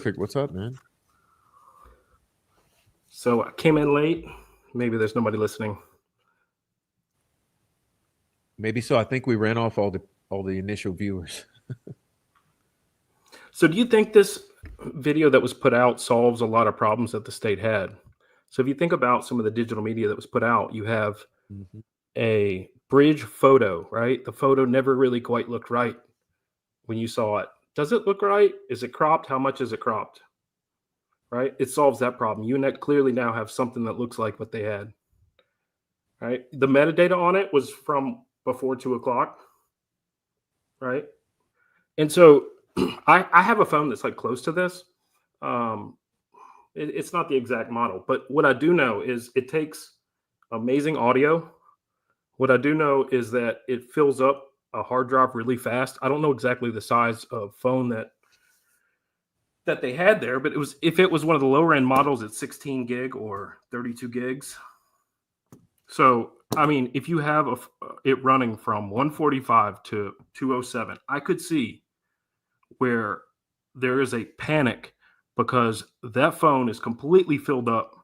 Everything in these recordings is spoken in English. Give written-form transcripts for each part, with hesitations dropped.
What's up, man? So I came in late. Maybe there's nobody listening. Maybe so. I think we ran off all the initial viewers. So do you think this video that was put out solves a lot of problems that the state had? So if you think about some of the digital media that was put out, you have Mhm. a bridge photo, right? The photo never really quite looked right when you saw it. Does it look right? Is it cropped? How much is it cropped? Right? It solves that problem. You clearly now have something that looks like what they had. Right? The metadata on it was from before 2 o'clock. Right? And so I have a phone that's like close to this. Um, it's not the exact model, but what I do know is it takes amazing audio. What I do know is that it fills up a hard drive really fast. I don't know exactly the size of phone that they had there, but it was if it was one of the lower end models, it's 16 gig or 32 gigs. So I mean, if you have it running from 145 to 207, I could see where there is a panic because that phone is completely filled up.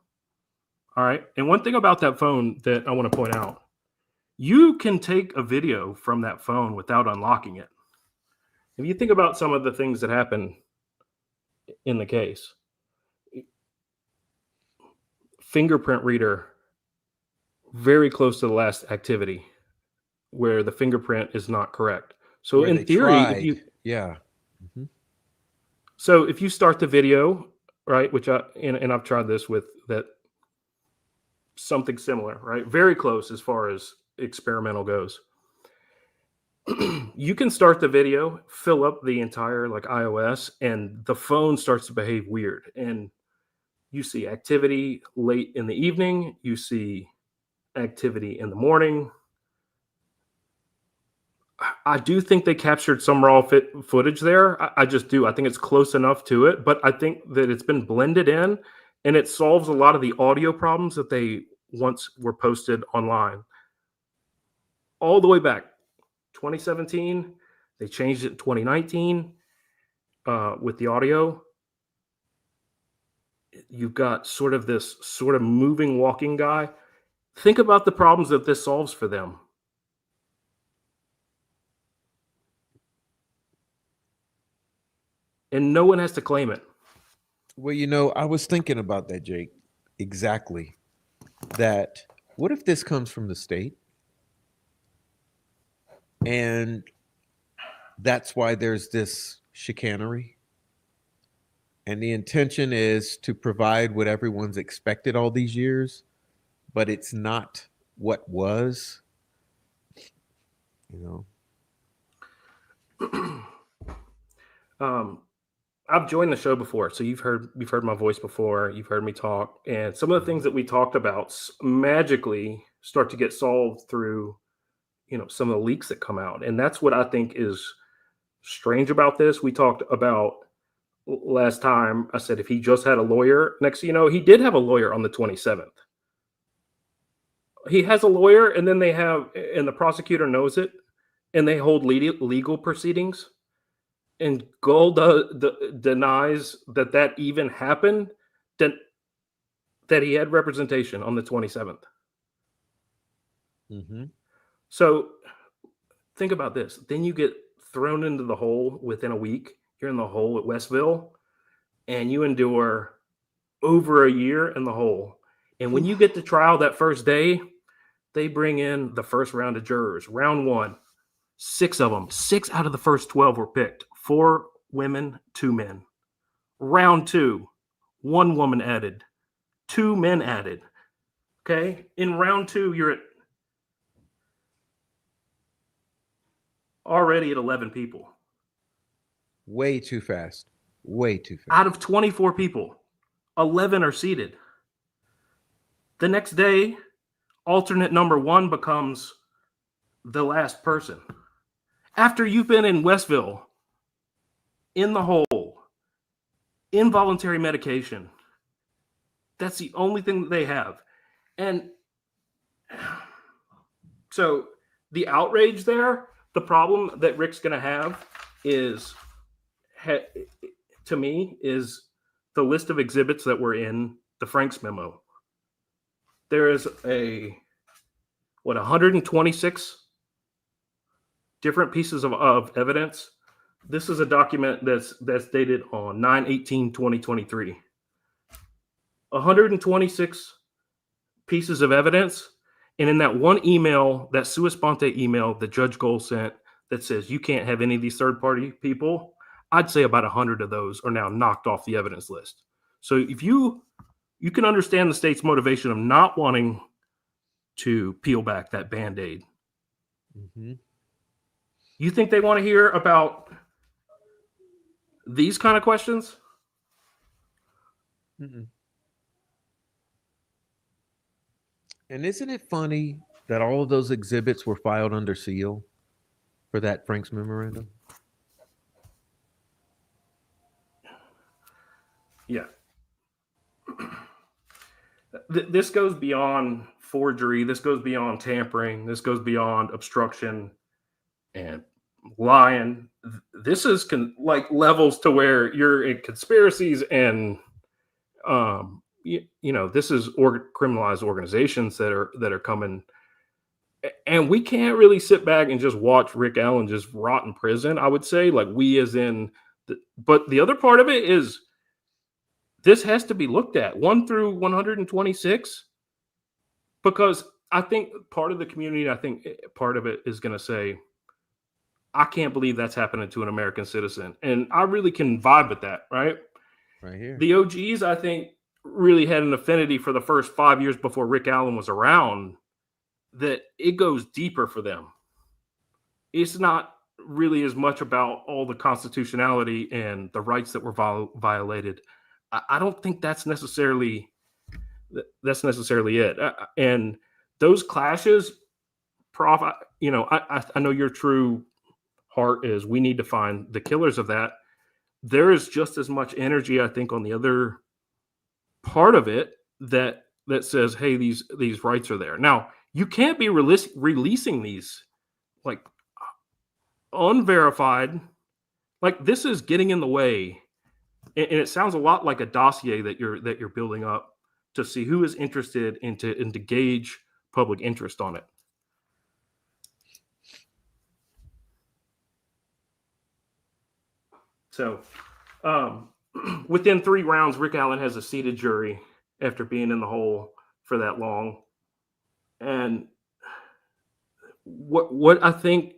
All right. And one thing about that phone that I want to point out, you can take a video from that phone without unlocking it. If you think about some of the things that happen in the case, fingerprint reader, very close to the last activity where the fingerprint is not correct. So Where in they theory, if tried. you Yeah. Hmm. start the video, right, which and I've tried this with that something similar, right? Very close as far as experimental goes. You can start the video, fill up the entire like iOS, and the phone starts to behave weird. And you see activity late in the evening, you see activity in the morning. I do think they captured some raw footage there. I just do. I think it's close enough to it, but I think that it's been blended in and it solves a lot of the audio problems that they once were posted online. All the way back 2017, they changed it in 2019 with the audio. You've got sort of this sort of moving walking guy. Think about the problems that this solves for them. And no one has to claim it. Well, I was thinking about that, Jake. Exactly. That what if this comes from the state? And that's why there's this chicanery. And the intention is to provide what everyone's expected all these years, but it's not what was, you know. um, I've joined the show before, so you've heard my voice before. You've heard me talk, and some of the things Mhm. that we talked about magically start to get solved through some of the leaks that come out, and that's what I think is strange about this. We talked about last time. I said if he just had a lawyer, next he did have a lawyer on the 27th. He has a lawyer, and then and the prosecutor knows it, and they hold legal proceedings. And Gold denies that even happened. That he had representation on the 27th. Mhm. So think about this. Then you get thrown into the hole within a week. You're in the hole at Westville, and you endure over a year in the hole. And when Whew. you get to trial that first day, they bring in the first round of jurors. Round one, six of them, six out of the first 12 were picked. Four women, two men. Round two, one woman added, two men added. Okay. In round two, you're already at 11 people Way too fast. Way too out fast. of 24 people. 11 are seated. The next day, alternate number one becomes the last person. After you've been in Westville, in the hole, involuntary medication, that's the only thing that they have. And so the outrage there, the problem that Rick's going to have is to me is the list of exhibits that were in the Franks memo. There is 126 different pieces of evidence. This is a document that's dated on 9/18/2023. 126 pieces of evidence. And in that one email, that sua sponte email that Judge Gold sent that says you can't have any of these third-party people, I'd say about 100 of those are now knocked off the evidence list. So if you can understand the state's motivation of not wanting to peel back that Band-Aid. Mm-hmm. You think they want to hear about these kind of questions? Mm-mm. And isn't it funny that all of those exhibits were filed under seal for that Franks memorandum? Yeah. This goes beyond forgery. This goes beyond tampering. This goes beyond obstruction and lying. This is like levels to where you're in conspiracies and this is criminalized organizations that are coming, and we can't really sit back and just watch Rick Allen just rot in prison. I would say, like, we as in, but the other part of it is this has to be looked at 1 through 126, because I think part of the community, I think part of it is going to say, I can't believe that's happening to an American citizen, and I really can vibe with that, right? Right here. The OGs, I think, really had an affinity for the first 5 years before Rick Allen was around, that it goes deeper for them. It's not really as much about all the constitutionality and the rights that were violated. I don't think that's necessarily it. And those clashes, Prof, I know your true heart is we need to find the killers of that. There is just as much energy, I think, on the other part of it that says, hey, these rights are there. Now, you can't be releasing these like unverified. Like, this is getting in the way, and it sounds a lot like a dossier that you're building up to see who is interested and to gauge public interest on it. So, within 3 rounds, Rick Allen has a seated jury after being in the hole for that long. And what I think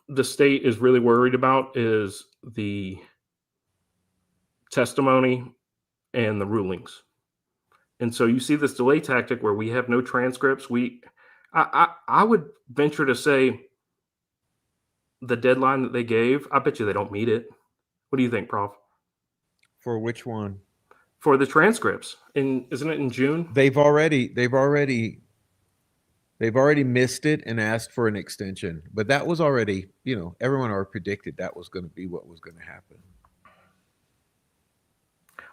the state is really worried about is the testimony and the rulings. And so you see this delay tactic where we have no transcripts. I would venture to say the deadline that they gave, I bet you they don't meet it. What do you think, Prof? For which one? For the transcripts. Isn't it in June? They've already missed it and asked for an extension. But that was already, everyone already predicted that was going to be what was going to happen.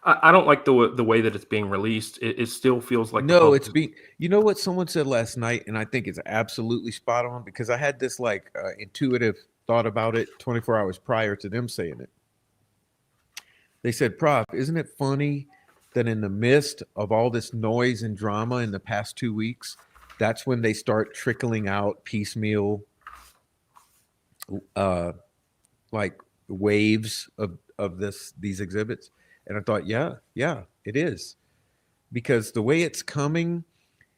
I don't like the way that it's being released. It still feels like it's being. You know what someone said last night, and I think it's absolutely spot on, because I had this intuitive thought about it 24 hours prior to them saying it. They said, Prof, isn't it funny that in the midst of all this noise and drama in the past 2 weeks, that's when they start trickling out piecemeal, waves of these exhibits? And I thought, yeah, it is. Because the way it's coming,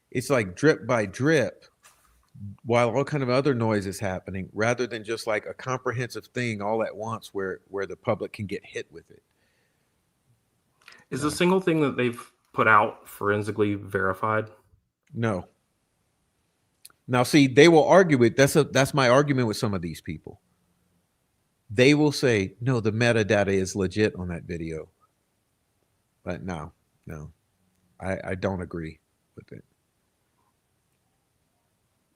it's like drip by drip, while all kind of other noise is happening, rather than just like a comprehensive thing all at once where the public can get hit with it. Is a single thing that they've put out forensically verified? No. Now, see, they will argue it. That's my argument with some of these people. They will say, no, the metadata is legit on that video. But no, I don't agree with it.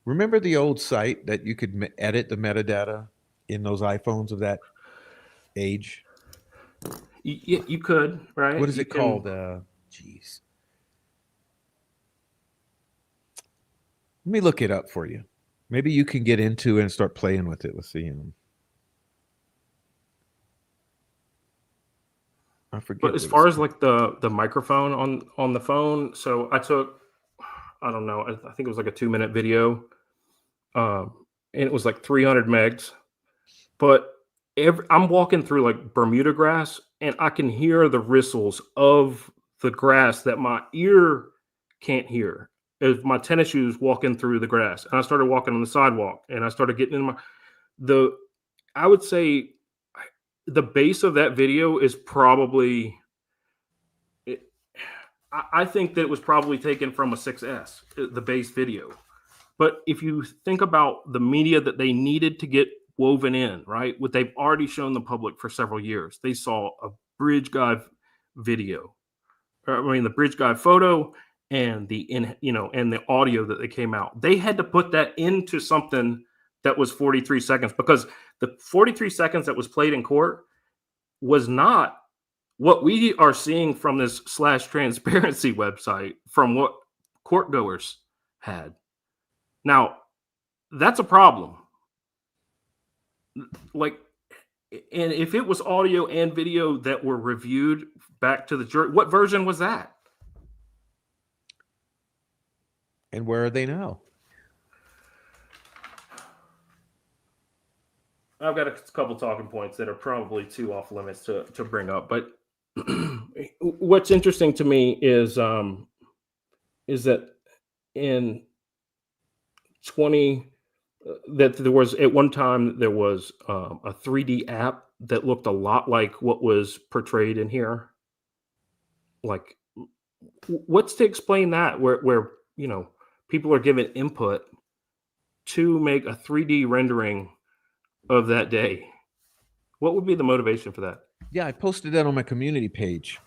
Remember the old site that you could edit the metadata in those iPhones of that age? You could, right? What is it called? Geez. Let me look it up for you. Maybe you can get into it and start playing with it. Let's see. I forget. But as what far it's as like the microphone on the phone, so I took, I don't know, I think it was like a 2-minute video, and it was like 300 megs. But I'm walking through like Bermuda grass, and I can hear the ristles of the grass that my ear can't hear. If my tennis shoes walking through the grass, and I started walking on the sidewalk, and I started getting in the. I would say the base of that video is probably. I think that it was probably taken from a 6S, the base video. But if you think about the media that they needed to get woven in, right? What they've already shown the public for several years. They saw a bridge guy video. The bridge guy photo and and the audio that they came out. They had to put that into something that was 43 seconds, because the 43 seconds that was played in court was not what we are seeing from this slash transparency website from what court goers had. Now, that's a problem. Like, and if it was audio and video that were reviewed back to the jury, what version was that? And where are they now? I've got a couple talking points that are probably too off limits to bring up, but what's interesting to me is that in 20 that there was at one time there was a 3D app that looked a lot like what was portrayed in here. Like, what's to explain that? Where people are given input to make a 3D rendering of that day. What would be the motivation for that? Yeah, I posted that on my community page.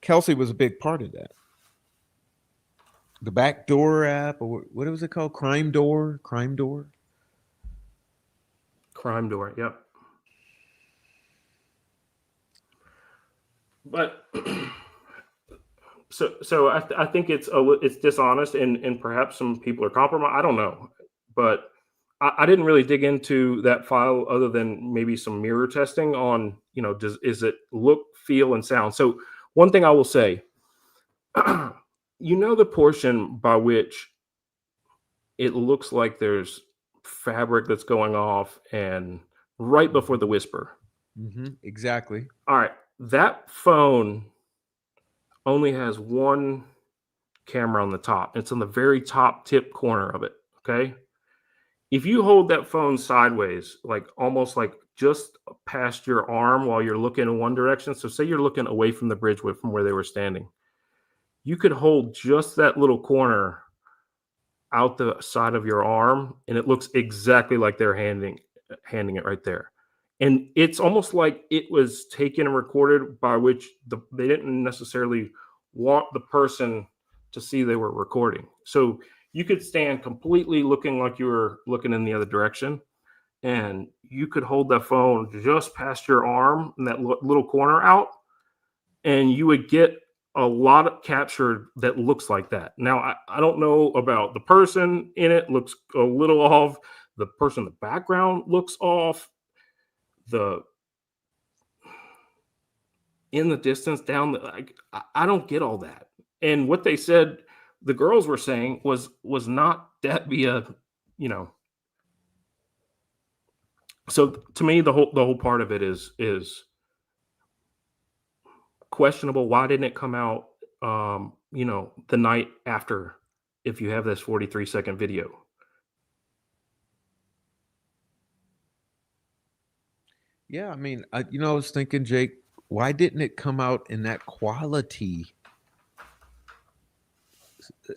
Kelsey was a big part of that. The backdoor app, or what was it called? Crime Door? Crime Door, yep. But so I think it's dishonest, and perhaps some people are compromised. I don't know, but I didn't really dig into that file other than maybe some mirror testing on, is it look, feel, and sound. So one thing I will say, the portion by which it looks like there's fabric that's going off and right before the whisper. Exactly. All right. That phone only has one camera on the top. It's on the very top tip corner of it. Okay. If you hold that phone sideways, like almost like just past your arm while you're looking in one direction. So say you're looking away from the bridge from where they were standing. You could hold just that little corner out the side of your arm, and it looks exactly like they're handing it right there. And it's almost like it was taken and recorded by which they didn't necessarily want the person to see they were recording. So you could stand completely looking like you were looking in the other direction, and you could hold that phone just past your arm in that little corner out, and you would get a lot of captured that looks like that. Now, I don't know about the person in it, looks a little off. The person in the background looks off. In the distance down, I don't get all that. And what they said, the girls were saying was not that via, So to me, the whole part of it is questionable. Why didn't it come out the night after, if you have this 43-second video? Yeah, I mean, I was thinking, Jake, why didn't it come out in that quality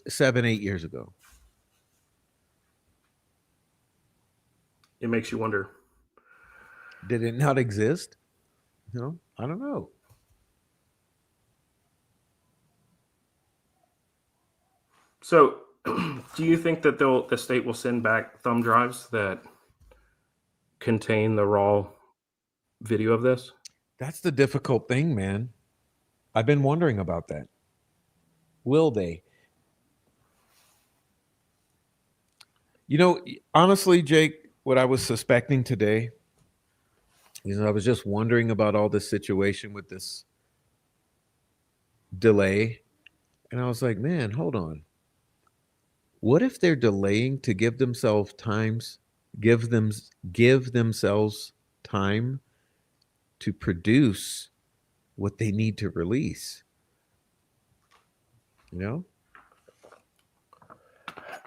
7-8 years ago? It makes you wonder. Did it not exist? I don't know. So, do you think that the state will send back thumb drives that contain the raw video of this? That's the difficult thing, man. I've been wondering about that. Will they? Honestly, Jake, what I was suspecting today I was just wondering about all this situation with this delay, and I was like, man, hold on. What if they're delaying to give themselves times, give them give themselves time to produce what they need to release? You know,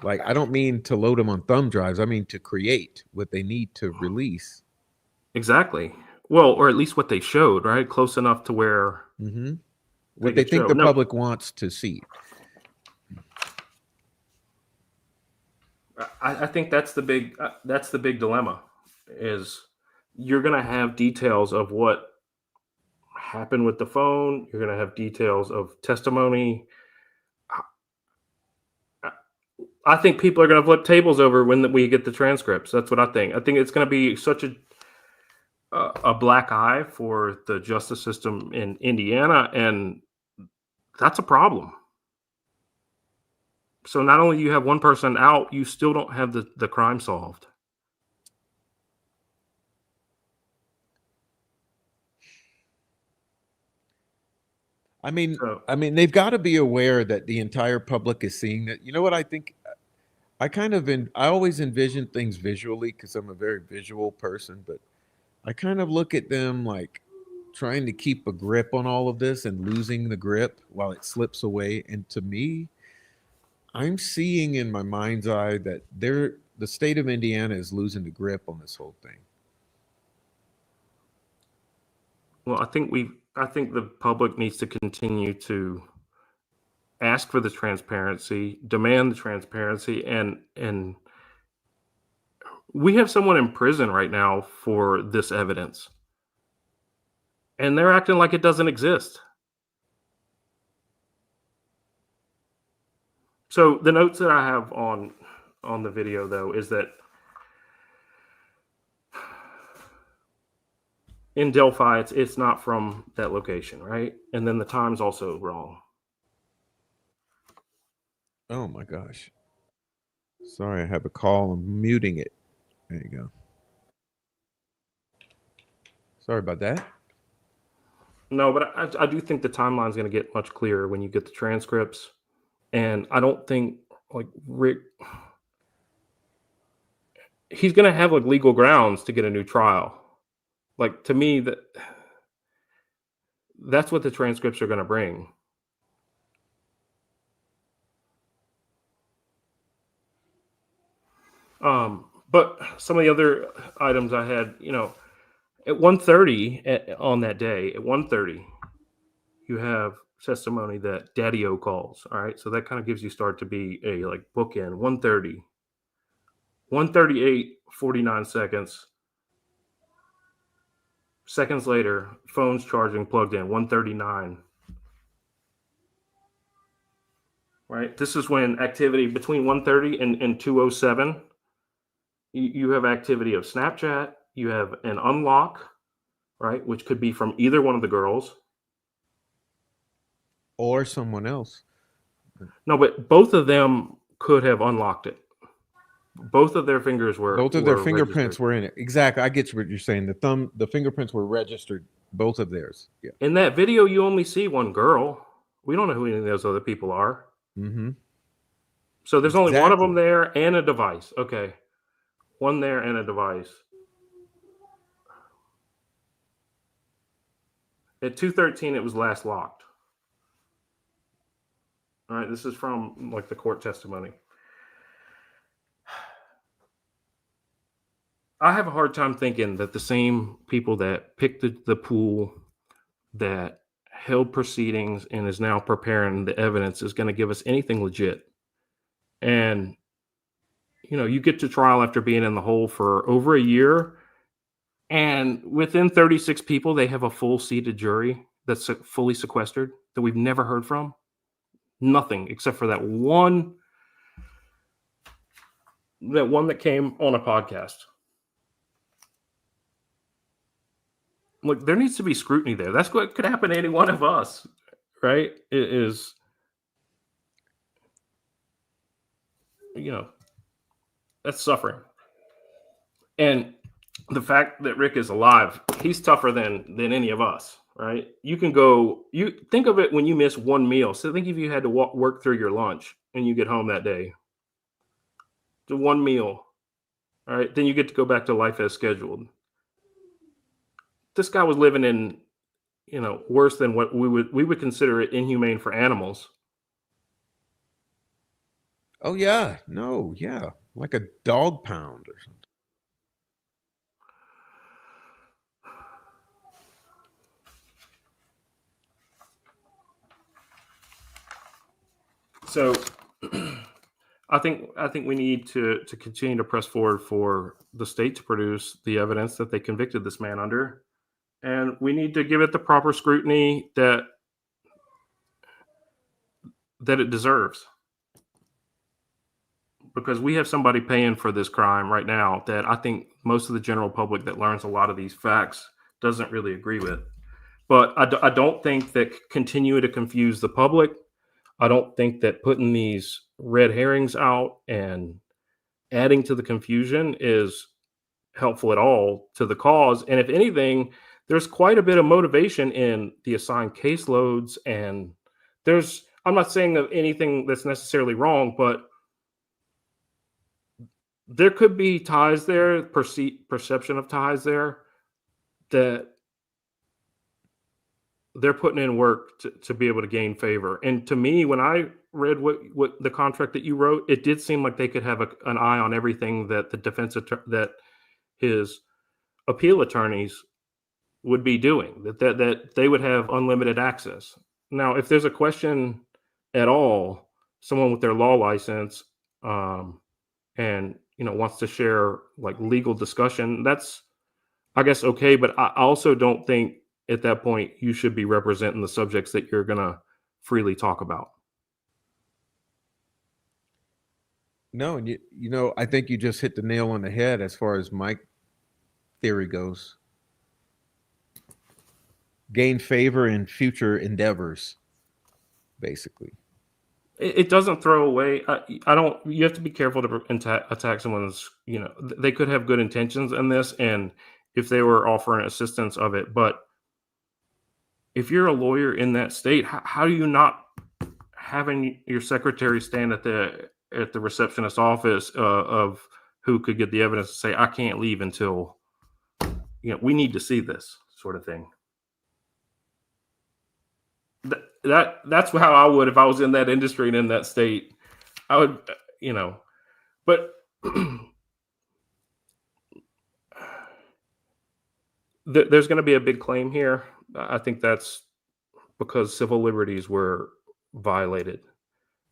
like I don't mean to load them on thumb drives. I mean to create what they need to release. Exactly. Well, or at least what they showed, right? Close enough to where Mm-hmm. they What they could think show. the No, public wants to see. I think that's the big dilemma is you're going to have details of what happened with the phone. You're going to have details of testimony. I I think people are going to flip tables over when we get the transcripts. That's what I think. I think it's going to be such a black eye for the justice system in Indiana, and that's a problem. So not only you have one person out, you still don't have the crime solved. So I mean, they've got to be aware that the entire public is seeing that. You know what I think? I always envision things visually because I'm a very visual person, but I kind of look at them like trying to keep a grip on all of this and losing the grip while it slips away. And to me, I'm seeing in my mind's eye that the state of Indiana is losing the grip on this whole thing. well, I think the public needs to continue to ask for the transparency, demand the transparency, and we have someone in prison right now for this evidence, and they're acting like it doesn't exist. So the notes that I have on the video though is that in Delphi it's not from that location, right? And then the time's also wrong. Oh my gosh. Sorry, I have a call. I'm muting it. There you go. Sorry about that. No, but I do think the timeline is going to get much clearer when you get the transcripts. And I don't think like Rick, he's going to have like legal grounds to get a new trial. Like to me, that's what the transcripts are going to bring. But some of the other items I had, at 1:30 on that day, at 1:30, you have testimony that Daddy-O calls. All right. So that kind of gives you start to be a like bookend. 1:30, 1:38, 49 seconds. Seconds later, phone's charging plugged in, 1:39. Right. This is when activity between 1:30 and 2:07. You have activity of Snapchat. You have an unlock, right, which could be from either one of the girls. Or someone else. No, but both of them could have unlocked it. Both of their fingers Both of their fingerprints registered. were in it. Exactly. I get what you're saying. The fingerprints were registered. Both of theirs. Yeah. In that video, you only see one girl. We don't know who any of those other people are. Mm-hmm. So there's only one of them Exactly. there and a device. Okay. One there and a device. At 2:13, it was last locked. All right. This is from like the court testimony. I have a hard time thinking that the same people that picked the pool, that held proceedings, and is now preparing the evidence is going to give us anything legit. And, you get to trial after being in the hole for over a year. And within 36 people, they have a full seated jury that's fully sequestered that we've never heard from. Nothing except for that one that came on a podcast. Look, there needs to be scrutiny there. That's what could happen to any one of us, right? It is, that's suffering. And the fact that Rick is alive, he's tougher than any of us, right? You can go. You think of it when you miss one meal. So think if you had to work through your lunch and you get home that day, the one meal, all right, then you get to go back to life as scheduled. This guy was living in, worse than what we would consider it inhumane for animals. Oh yeah, no, yeah, like a dog pound or something. So I think we need to continue to press forward for the state to produce the evidence that they convicted this man under, and we need to give it the proper scrutiny that it deserves. Because we have somebody paying for this crime right now that I think most of the general public that learns a lot of these facts doesn't really agree with. But I don't think that continuing to confuse the public, I don't think that putting these red herrings out and adding to the confusion is helpful at all to the cause. And if anything, there's quite a bit of motivation in the assigned caseloads. And I'm not saying of anything that's necessarily wrong, but there could be ties there, perception of ties there, that they're putting in work to be able to gain favor. And to me, when I read what the contract that you wrote, it did seem like they could have an eye on everything that the that his appeal attorneys would be doing, that they would have unlimited access. Now, if there's a question at all, someone with their law license, and wants to share like legal discussion, that's, I guess, okay. But I also don't think at that point you should be representing the subjects that you're gonna freely talk about. No, and I think you just hit the nail on the head as far as my theory goes. Gain favor in future endeavors, basically. It doesn't throw away. I don't. You have to be careful to attack someone's. They could have good intentions in this, and if they were offering assistance of it, but if you're a lawyer in that state, how do you not having your secretary stand at the receptionist office of who could get the evidence to say, I can't leave until we need to see this sort of thing. That's how I would if I was in that industry and in that state. I would, but there's going to be a big claim here. I think that's because civil liberties were violated.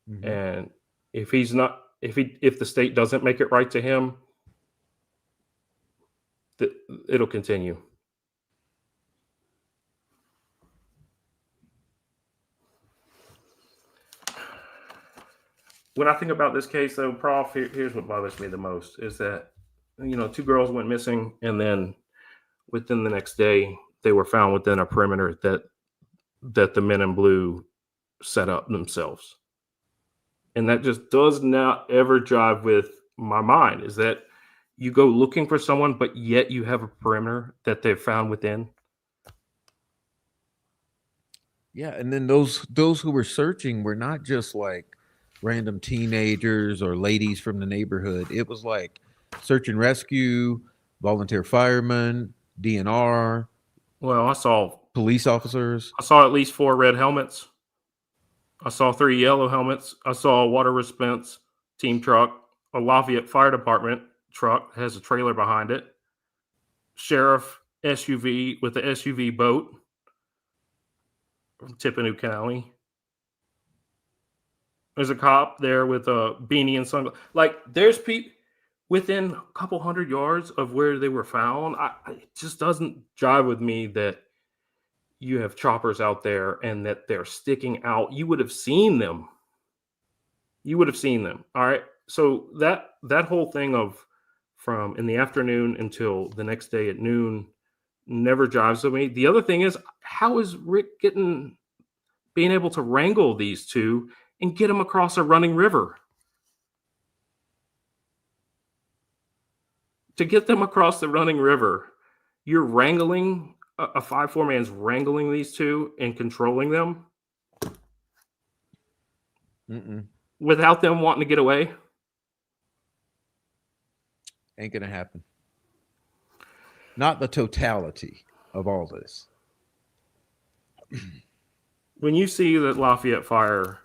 Mm-hmm. And if the state doesn't make it right to him, it'll continue. When I think about this case, though, Prof, here's what bothers me the most is that, two girls went missing, and then within the next day, they were found within a perimeter that the men in blue set up themselves. And that just does not ever jive with my mind, is that you go looking for someone, but yet you have a perimeter that they've found within. Yeah, and then those who were searching were not just like random teenagers or ladies from the neighborhood. It was like search and rescue, volunteer firemen, DNR. Well, I saw police officers. I saw at least 4 red helmets. I saw 3 yellow helmets. I saw a water response team truck, a Lafayette Fire Department truck has a trailer behind it, sheriff SUV with the SUV boat from Tippecanoe County. There's a cop there with a beanie and sunglasses. Like, there's people within a couple hundred yards of where they were found. It just doesn't jive with me that you have choppers out there and that they're sticking out. You would have seen them. All right. So that whole thing of from in the afternoon until the next day at noon never jives with me. The other thing is, how is Rick being able to wrangle these two and get them across a running river? to get them across the running river. You're wrangling a 5'4" man's wrangling these two and controlling them without them wanting to get away. Ain't gonna happen. Not the totality of all this. When you see that Lafayette Fire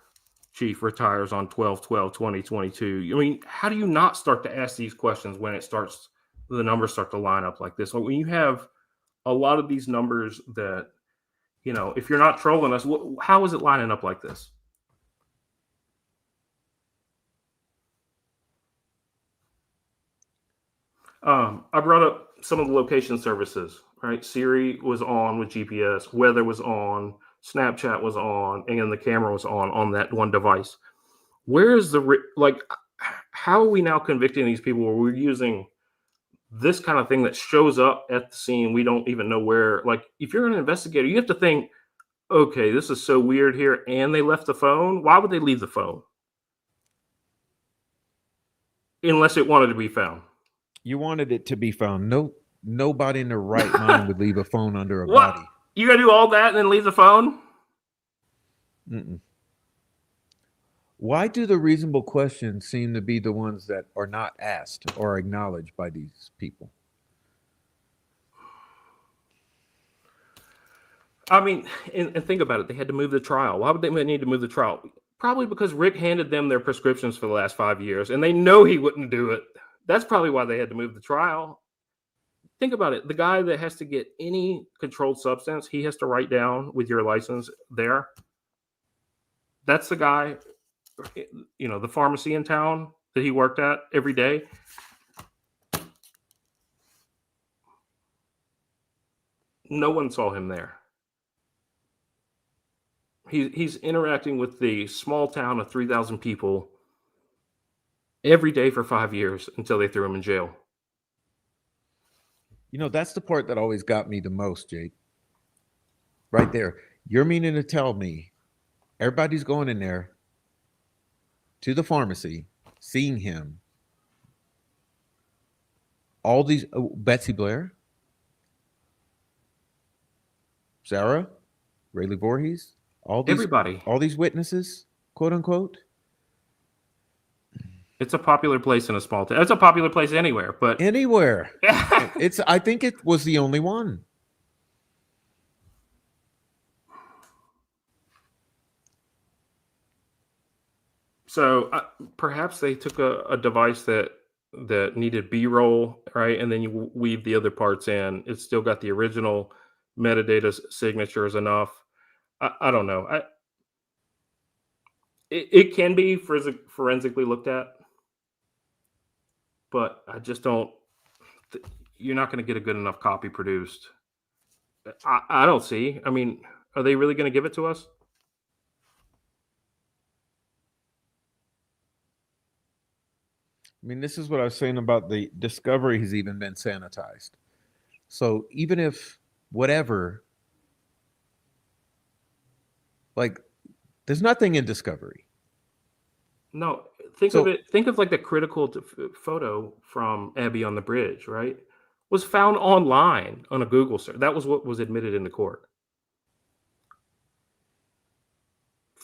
Chief retires on 12/12/2022, I mean, how do you not start to ask these questions when the numbers start to line up like this? Like when you have a lot of these numbers that, if you're not trolling us, how is it lining up like this? I brought up some of the location services, right? Siri was on with GPS, weather was on, Snapchat was on, and the camera was on that one device. Where is how are we now convicting these people where we're using this kind of thing that shows up at the scene? We don't even know where. Like, if you're an investigator, you have to think, okay, this is so weird here, and they left the phone. Why would they leave the phone? Unless it wanted to be found. You wanted it to be found. Nobody in their right mind would leave a phone under a What? body. You gotta do all that and then leave the phone? Why do the reasonable questions seem to be the ones that are not asked or acknowledged by these people? I mean, and think about it. They had to move the trial. Why would they need to move the trial? Probably because Rick handed them their prescriptions for the last 5 years, and they know he wouldn't do it. That's probably why they had to move the trial. Think about it. The guy that has to get any controlled substance, he has to write down with your license there. That's the guy, the pharmacy in town that he worked at every day. No one saw him there. He's interacting with the small town of 3,000 people every day for 5 years until they threw him in jail. That's the part that always got me the most, Jake. Right there. You're meaning to tell me everybody's going in there to the pharmacy, seeing him. All these, Betsy Blair, Sarah, Rayleigh Voorhees, Everybody. All these witnesses, quote unquote. It's a popular place in a small town. It's a popular place anywhere, but anywhere. I think it was the only one. So perhaps they took a device that needed B-roll, right? And then you weave the other parts in. It's still got the original metadata signatures enough. I don't know. It can be forensically looked at, but I just don't. You're not going to get a good enough copy produced. I don't see. I mean, are they really going to give it to us? I mean, this is what I was saying about the discovery has even been sanitized. So even if whatever, there's nothing in discovery. No, think of it. Think of like the critical photo from Abby on the bridge, right? Was found online on a Google search. That was what was admitted into court.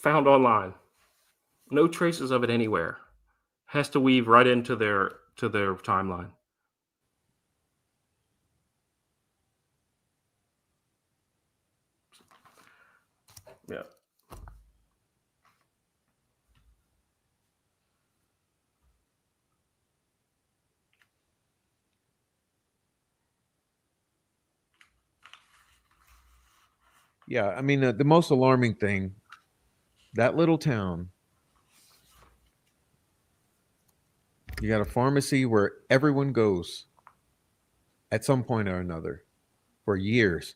Found online. No traces of it anywhere. Has to weave right into their timeline. Yeah. Yeah, I mean, the most alarming thing, that little town, you got a pharmacy where everyone goes at some point or another for years.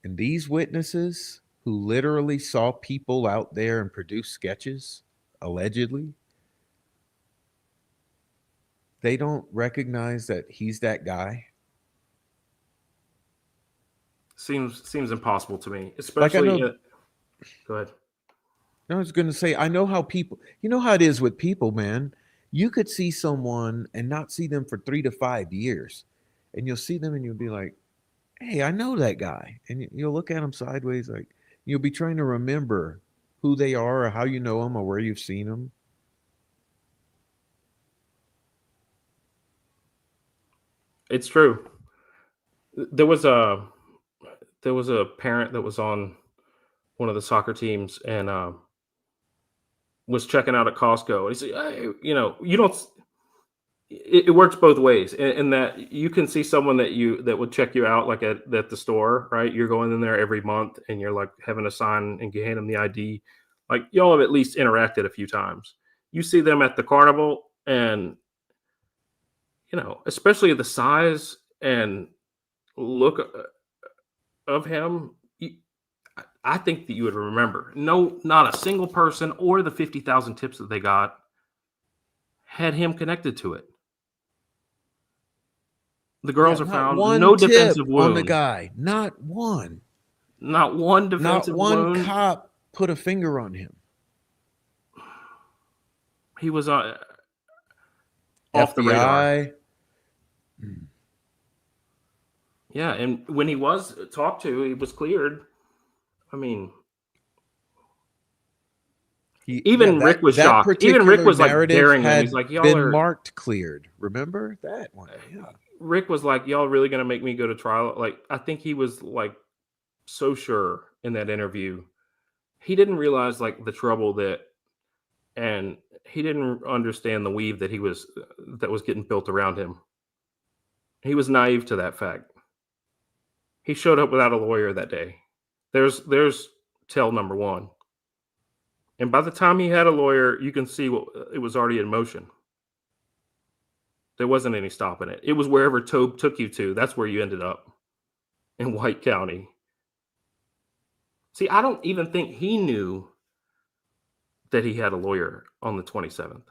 And these witnesses who literally saw people out there and produced sketches, allegedly, they don't recognize that he's that guy. Seems impossible to me, especially. Go ahead. I was going to say, I know how people, you know how it is with people, man. You could see someone and not see them for 3 to 5 years, and you'll see them and you'll be like, "Hey, I know that guy," and you'll look at them sideways, like you'll be trying to remember who they are or how you know them or where you've seen them. It's true. There was a parent that was on one of the soccer teams and was checking out at Costco. He said, "Hey, you don't." It works both ways, in that you can see someone that would check you out like at the store, right? You're going in there every month, and you're like having a sign, and you hand them the ID. Like y'all have at least interacted a few times. You see them at the carnival, and especially the size and look of him. I think that you would remember. No, not a single person or the 50,000 tips that they got had him connected to it. The Yeah, girls are not found, one no tip defensive on the wound, guy. Not one. not one Not defensive one wound. cop put a finger on him. He was off the radar. FBI. Yeah, and when he was talked to, he was cleared. I mean, even Rick was that shocked. Even Rick particular was like narrative daring them. He's had like, "Y'all been are." marked cleared. Remember that one? Yeah. Rick was like, "Y'all really gonna make me go to trial?" Like, I think he was like so sure in that interview. He didn't realize like the trouble and he didn't understand the weave that was getting built around him. He was naive to that fact. He showed up without a lawyer that day. There's tell number one. And by the time he had a lawyer, you can see it was already in motion. There wasn't any stopping it. It was wherever Tobe took you to. That's where you ended up in White County. See, I don't even think he knew that he had a lawyer on the 27th.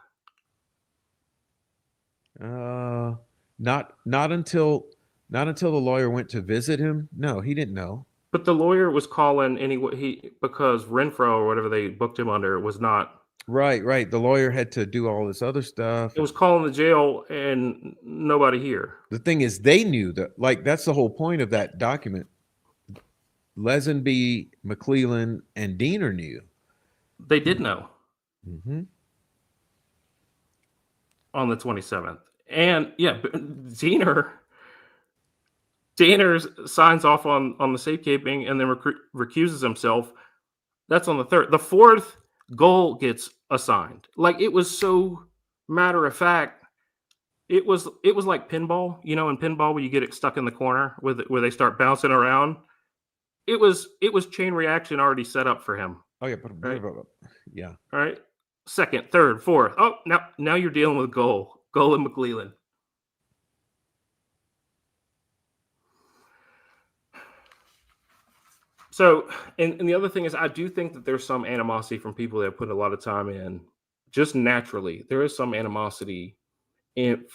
Not until the lawyer went to visit him. No, he didn't know. But the lawyer was calling anyway because Renfro or whatever they booked him under was not. Right. The lawyer had to do all this other stuff. It was calling the jail and nobody here. The thing is, they knew that. Like, that's the whole point of that document. Lesenby, McClellan, and Diener knew. They did know. Mm-hmm. On the 27th. And yeah, Diener signs off on the safekeeping and then recuses himself. That's on the 3rd. The 4th, goal gets assigned. Like, it was so matter of fact. It was like pinball, in pinball where you get it stuck in the corner where they start bouncing around. It was chain reaction already set up for him. Oh yeah, right? Yeah. All right. 2nd, 3rd, 4th. Oh, now you're dealing with goal and McClellan. So, and the other thing is, I do think that there's some animosity from people that put a lot of time in. Just naturally, there is some animosity and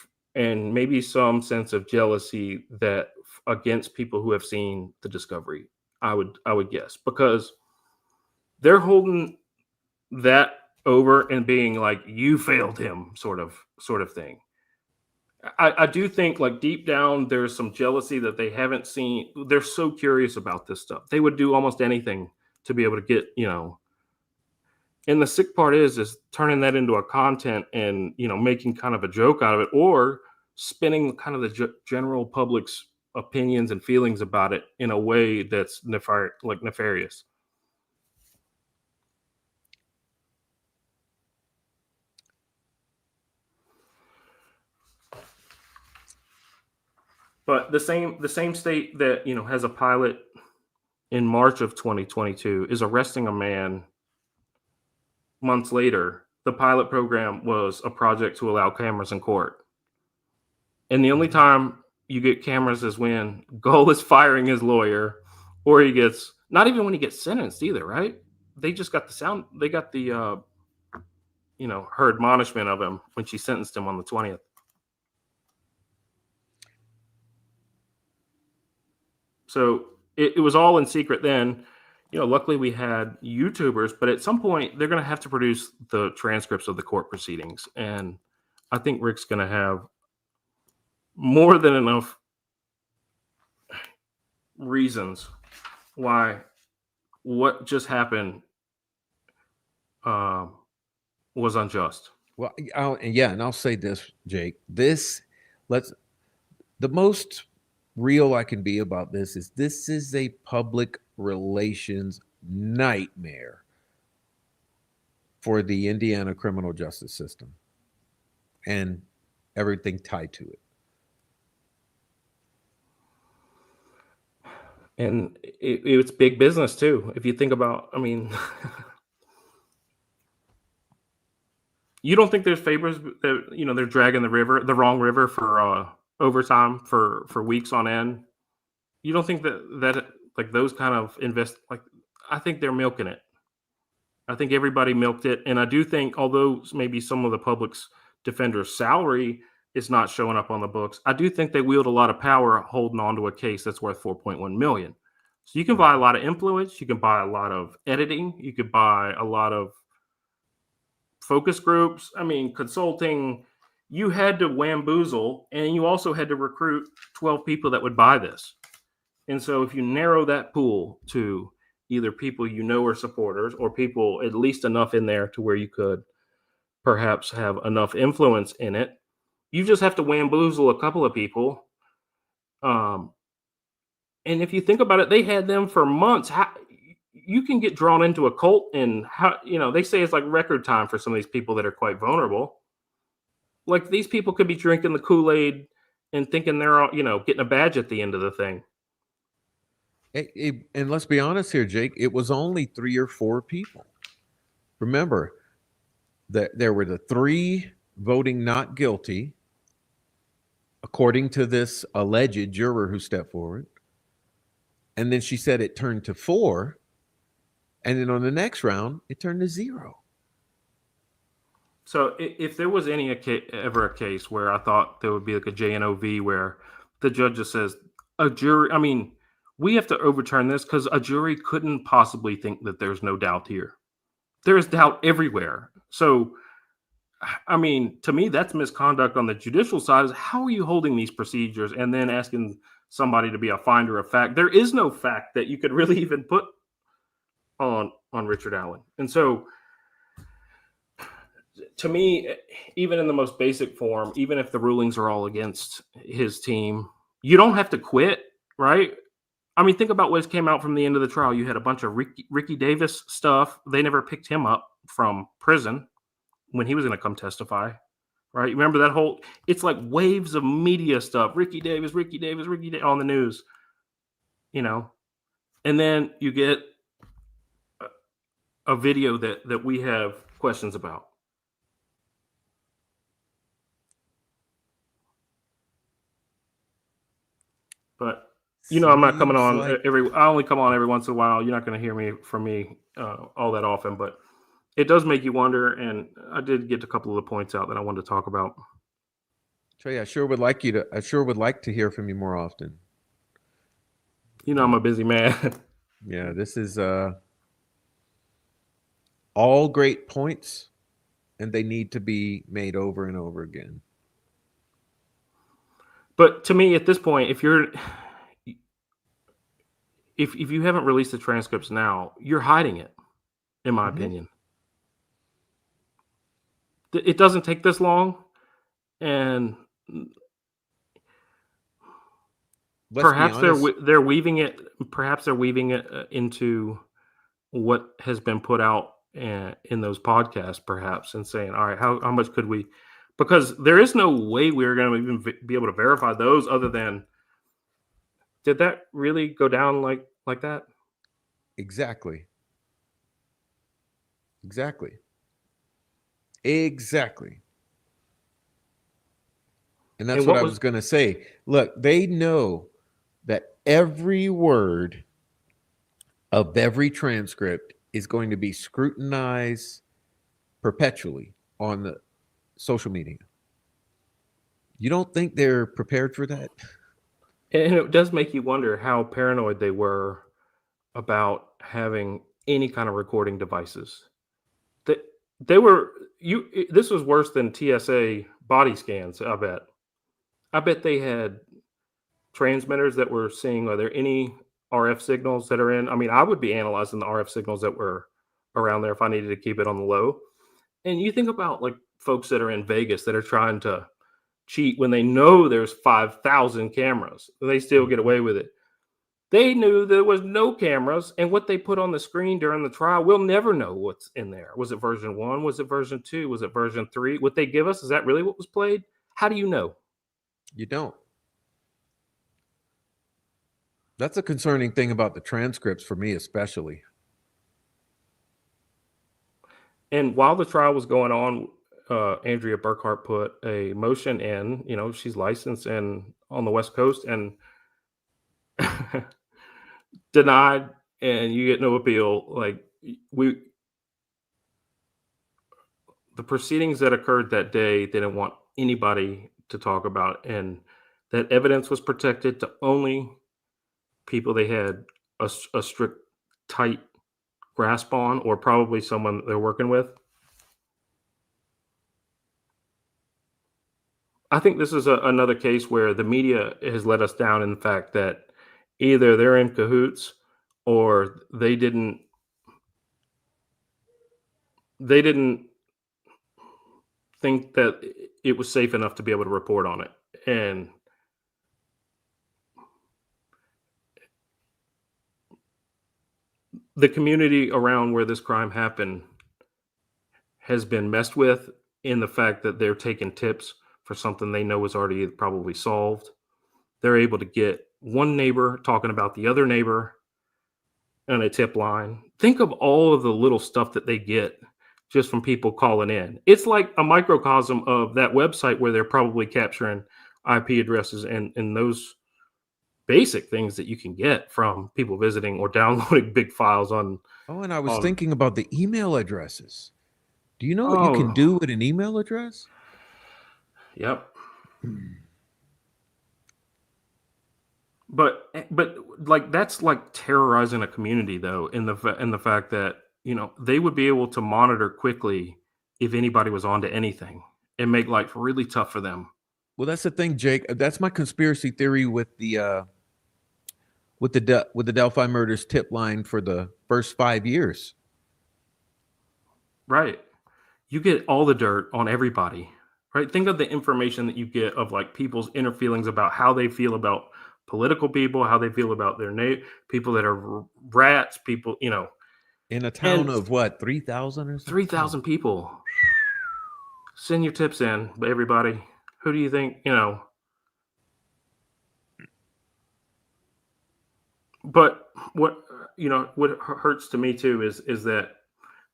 maybe some sense of jealousy that against people who have seen the discovery. I would guess, because they're holding that over and being like, you failed him, sort of thing. I do think, like, deep down there's some jealousy that they haven't seen. They're so curious about this stuff. They would do almost anything to be able to get, and the sick part is turning that into a content and, making kind of a joke out of it, or spinning kind of the general public's opinions and feelings about it in a way that's nefarious. But the same state that has a pilot in March of 2022 is arresting a man months later. The pilot program was a project to allow cameras in court, and the only time you get cameras is when Gull is firing his lawyer, or he gets, not even when he gets sentenced either, right? They just got the sound. They got the her admonishment of him when she sentenced him on the 20th. So it was all in secret then. Luckily we had YouTubers, but at some point they're going to have to produce the transcripts of the court proceedings. And I think Rick's going to have more than enough reasons why what just happened um, was unjust. Well, and I'll say this, Jake. Let's the most real I can be about this is a public relations nightmare for the Indiana criminal justice system and everything tied to it. And it's big business too. If you think about, I mean, you don't think there's favors that they're dragging the wrong river for overtime for weeks on end. You don't think that like those kind of like I think they're milking it. I think everybody milked it, and I do think although maybe some of the public's defender's salary is not showing up on the books, I do think they wield a lot of power holding on to a case that's worth 4.1 million. So you can buy a lot of influence, you can buy a lot of editing, you could buy a lot of focus groups. I mean, consulting. You had to wamboozle, and you also had to recruit 12 people that would buy this. And so if you narrow that pool to either people are supporters or people at least enough in there to where you could perhaps have enough influence in it, you just have to wamboozle a couple of people. And if you think about it, they had them for months. You can get drawn into a cult in they say it's like record time for some of these people that are quite vulnerable. Like these people could be drinking the Kool-Aid and thinking they're all, getting a badge at the end of the thing. And let's be honest here, Jake, it was only 3 or 4 people. Remember that there were the 3 voting not guilty, according to this alleged juror who stepped forward. And then she said it turned to 4. And then on the next round, it turned to 0. So if there was ever a case where I thought there would be like a JNOV where the judge just says a jury, I mean, we have to overturn this because a jury couldn't possibly think that there's no doubt here. There is doubt everywhere. So, I mean, to me, that's misconduct on the judicial side. Is how are you holding these procedures and then asking somebody to be a finder of fact? There is no fact that you could really even put on Richard Allen. And so, to me, even in the most basic form, even if the rulings are all against his team, you don't have to quit, right? I mean, think about what came out from the end of the trial. You had a bunch of Ricky Davis stuff. They never picked him up from prison when he was going to come testify, right? Remember that whole, it's like waves of media stuff. Ricky Davis on the news, and then you get a video that we have questions about. But I'm not coming on I only come on every once in a while. You're not going to hear from me all that often, but it does make you wonder. And I did get a couple of the points out that I wanted to talk about. Trey, I sure would like to hear from you more often. I'm a busy man. Yeah, this is all great points, and they need to be made over and over again. But to me, at this point, if you haven't released the transcripts now, you're hiding it, in my opinion. It doesn't take this long, and perhaps they're weaving it. Perhaps they're weaving it into what has been put out in those podcasts, perhaps, and saying, "All right, how much could we?" Because there is no way we're going to even be able to verify those, other than, did that really go down like that? Exactly. And that's what I was going to say. Look, they know that every word of every transcript is going to be scrutinized perpetually on the social media. You don't think they're prepared for that? And it does make you wonder how paranoid they were about having any kind of recording devices. This was worse than TSA body scans, I bet. I bet they had transmitters that were seeing, are there any RF signals that are in? I mean, I would be analyzing the RF signals that were around there if I needed to keep it on the low. And you think about like folks that are in Vegas that are trying to cheat when they know there's 5,000 cameras. They still get away with it. They knew there was no cameras, and what they put on the screen during the trial, we'll never know what's in there. Was it version 1? Was it version 2? Was it version 3? What they give us, is that really what was played? How do you know? You don't. That's a concerning thing about the transcripts for me, especially. And while the trial was going on, Andrea Burkhart put a motion in. You know, she's licensed and on the West Coast, and denied, and you get no appeal. Like the proceedings that occurred that day, they didn't want anybody to talk about, and that evidence was protected to only people they had a strict, tight grasp on, or probably someone they're working with. I think this is another case where the media has let us down in the fact that either they're in cahoots or they didn't think that it was safe enough to be able to report on it. And the community around where this crime happened has been messed with in the fact that they're taking tips for something they know is already probably solved. They're able to get one neighbor talking about the other neighbor on a tip line. Think of all of the little stuff that they get just from people calling in. It's like a microcosm of that website where they're probably capturing IP addresses and those basic things that you can get from people visiting or downloading big files on. Oh, and I was thinking about the email addresses. Do you know what you can Oh, do with an email address? yep. But like that's like terrorizing a community though, in the fact that they would be able to monitor quickly if anybody was onto anything and make life really tough for them. Well, that's the thing, Jake. That's my conspiracy theory with the Delphi murders tip line for the first 5 years. Right. You get all the dirt on everybody. Right. Think of the information that you get of like people's inner feelings about how they feel about political people, how they feel about their people that are rats, people, In a town and of what, 3,000 or something? 3,000 people. Send your tips in, everybody. Who do you think, But what hurts to me too is that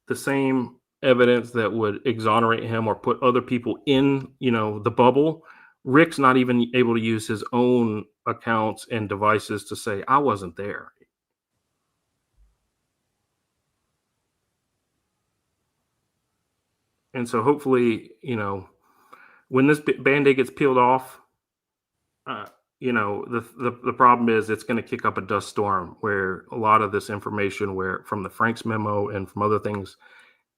the same evidence that would exonerate him or put other people in, the bubble, Rick's not even able to use his own accounts and devices to say, I wasn't there. And so hopefully, when this Band-Aid gets peeled off, the problem is it's going to kick up a dust storm where a lot of this information, where from the Franks memo and from other things,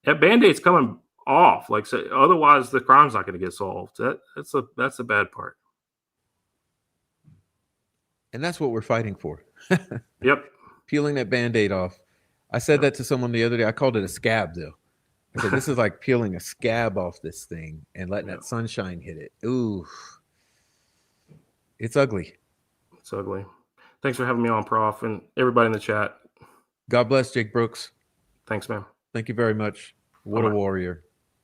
that Band-Aid's coming off. Like, so otherwise the crime's not going to get solved. That's the bad part. And that's what we're fighting for. Yep. Peeling that Band-Aid off. I said that to someone the other day. I called it a scab, though. I said, this is like peeling a scab off this thing and letting that sunshine hit it. Ooh. It's ugly. It's ugly. Thanks for having me on, Prof, and everybody in the chat. God bless Jake Brooks. Thanks, man. Thank you very much. What a warrior.